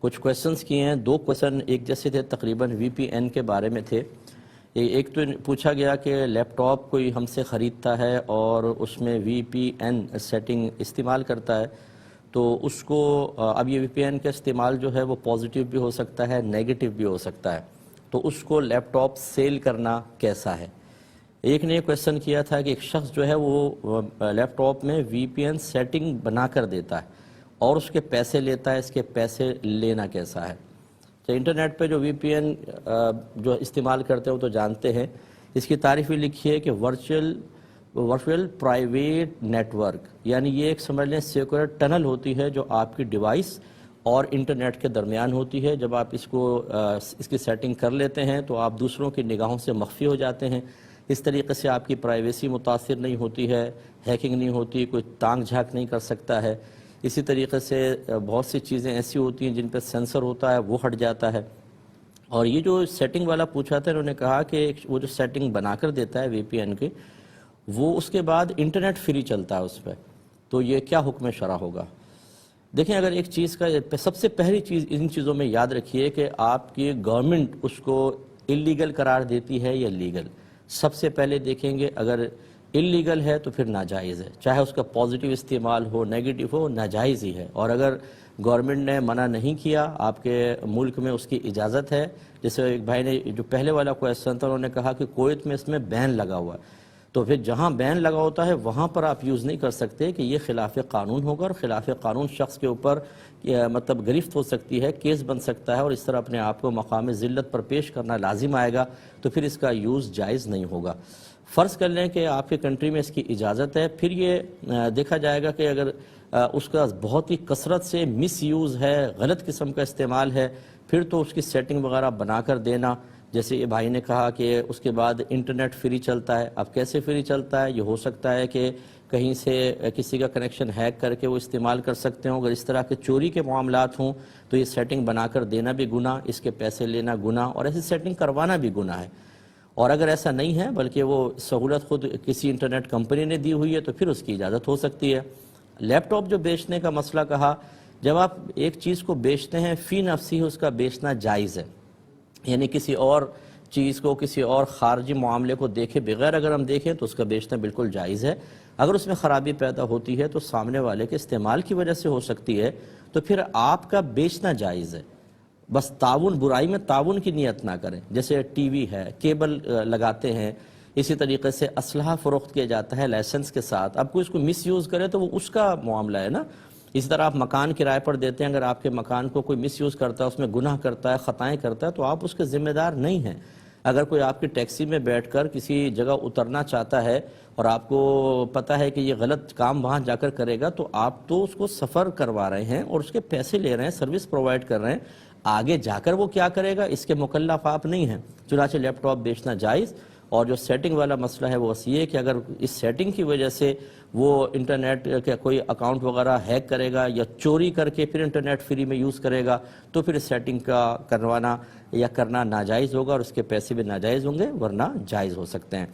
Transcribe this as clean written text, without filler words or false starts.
کچھ کویسچنز کیے ہیں. 2 کویسچن ایک جیسے تھے, تقریباً وی پی این کے بارے میں تھے. ایک تو پوچھا گیا کہ لیپ ٹاپ کوئی ہم سے خریدتا ہے اور اس میں وی پی این سیٹنگ استعمال کرتا ہے, تو اس کو اب یہ وی پی این کا استعمال جو ہے وہ پازیٹیو بھی ہو سکتا ہے, نیگیٹو بھی ہو سکتا ہے, تو اس کو لیپ ٹاپ سیل کرنا کیسا ہے. ایک نے یہ کویسچن کیا تھا کہ ایک شخص جو ہے وہ لیپ ٹاپ میں وی پی این سیٹنگ بنا کر دیتا ہے اور اس کے پیسے لیتا ہے, اس کے پیسے لینا کیسا ہے. تو انٹرنیٹ پہ جو وی پی این جو استعمال کرتے ہیں وہ تو جانتے ہیں. اس کی تعریف بھی لکھی ہے کہ ورچوئل پرائیویٹ نیٹ ورک, یعنی یہ ایک سمجھ لیں سیکور ٹنل ہوتی ہے جو آپ کی ڈیوائس اور انٹرنیٹ کے درمیان ہوتی ہے. جب آپ اس کی سیٹنگ کر لیتے ہیں تو آپ دوسروں کی نگاہوں سے مخفی ہو جاتے ہیں. اس طریقے سے آپ کی پرائیویسی متاثر نہیں ہوتی ہے, ہیکنگ نہیں ہوتی, کوئی تانگ جھانک نہیں کر سکتا ہے. اسی طریقے سے بہت سی چیزیں ایسی ہوتی ہیں جن پہ سینسر ہوتا ہے وہ ہٹ جاتا ہے. اور یہ جو سیٹنگ والا پوچھا تھا, انہوں نے کہا کہ وہ جو سیٹنگ بنا کر دیتا ہے وی پی این کی, وہ اس کے بعد انٹرنیٹ فری چلتا ہے اس پہ, تو یہ کیا حکم شرع ہوگا. دیکھیں, اگر ایک چیز کا سب سے پہلی چیز ان چیزوں میں یاد رکھیے کہ آپ کی گورنمنٹ اس کو اللیگل قرار دیتی ہے یا لیگل. سب سے پہلے دیکھیں گے اگر اللیگل ہے تو پھر ناجائز ہے, چاہے اس کا پازیٹیو استعمال ہو نیگیٹو ہو, ناجائز ہی ہے. اور اگر گورنمنٹ نے منع نہیں کیا, آپ کے ملک میں اس کی اجازت ہے, جیسے ایک بھائی نے جو پہلے والا کویسچن تھا انہوں نے کہا کہ کویت میں اس میں بین لگا ہوا ہے, تو پھر جہاں بین لگا ہوتا ہے وہاں پر آپ یوز نہیں کر سکتے کہ یہ خلاف قانون ہوگا, اور خلاف قانون شخص کے اوپر مطلب گرفت ہو سکتی ہے, کیس بن سکتا ہے, اور اس طرح اپنے آپ کو مقام ذلت پر پیش کرنا لازم آئے گا, تو پھر اس کا یوز جائز نہیں ہوگا. فرض کر لیں کہ آپ کے کنٹری میں اس کی اجازت ہے, پھر یہ دیکھا جائے گا کہ اگر اس کا بہت ہی کثرت سے مس یوز ہے, غلط قسم کا استعمال ہے, پھر تو اس کی سیٹنگ وغیرہ بنا کر دینا. جیسے یہ بھائی نے کہا کہ اس کے بعد انٹرنیٹ فری چلتا ہے. اب کیسے فری چلتا ہے؟ یہ ہو سکتا ہے کہ کہیں سے کسی کا کنیکشن ہیک کر کے وہ استعمال کر سکتے ہوں. اگر اس طرح کے چوری کے معاملات ہوں تو یہ سیٹنگ بنا کر دینا بھی گناہ, اس کے پیسے لینا گناہ, اور ایسی سیٹنگ کروانا بھی گناہ ہے. اور اگر ایسا نہیں ہے بلکہ وہ سہولت خود کسی انٹرنیٹ کمپنی نے دی ہوئی ہے تو پھر اس کی اجازت ہو سکتی ہے. لیپ ٹاپ جو بیچنے کا مسئلہ کہا, جب آپ ایک چیز کو بیچتے ہیں فی نفسی اس کا بیچنا جائز ہے, یعنی کسی اور چیز کو, کسی اور خارجی معاملے کو دیکھے بغیر اگر ہم دیکھیں تو اس کا بیچنا بالکل جائز ہے. اگر اس میں خرابی پیدا ہوتی ہے تو سامنے والے کے استعمال کی وجہ سے ہو سکتی ہے, تو پھر آپ کا بیچنا جائز ہے. بس تعاون, برائی میں تعاون کی نیت نہ کریں. جیسے ٹی وی ہے, کیبل لگاتے ہیں, اسی طریقے سے اسلحہ فروخت کیا جاتا ہے لائسنس کے ساتھ. اب کوئی اس کو مس یوز کرے تو وہ اس کا معاملہ ہے نا. اسی طرح آپ مکان کرائے پر دیتے ہیں, اگر آپ کے مکان کو کوئی مس یوز کرتا ہے, اس میں گناہ کرتا ہے, خطائیں کرتا ہے, تو آپ اس کے ذمہ دار نہیں ہیں. اگر کوئی آپ کی ٹیکسی میں بیٹھ کر کسی جگہ اترنا چاہتا ہے اور آپ کو پتہ ہے کہ یہ غلط کام وہاں جا کر کرے گا, تو آپ تو اس کو سفر کروا رہے ہیں اور اس کے پیسے لے رہے ہیں, سروس پرووائڈ کر رہے ہیں. آگے جا کر وہ کیا کرے گا اس کے مکلف آپ نہیں ہیں. چنانچہ لیپ ٹاپ بیچنا جائز. اور جو سیٹنگ والا مسئلہ ہے وہ یہ ہے کہ اگر اس سیٹنگ کی وجہ سے وہ انٹرنیٹ کا کوئی اکاؤنٹ وغیرہ ہیک کرے گا یا چوری کر کے پھر انٹرنیٹ فری میں یوز کرے گا, تو پھر اس سیٹنگ کا کروانا یا کرنا ناجائز ہوگا, اور اس کے پیسے بھی ناجائز ہوں گے, ورنہ جائز ہو سکتے ہیں.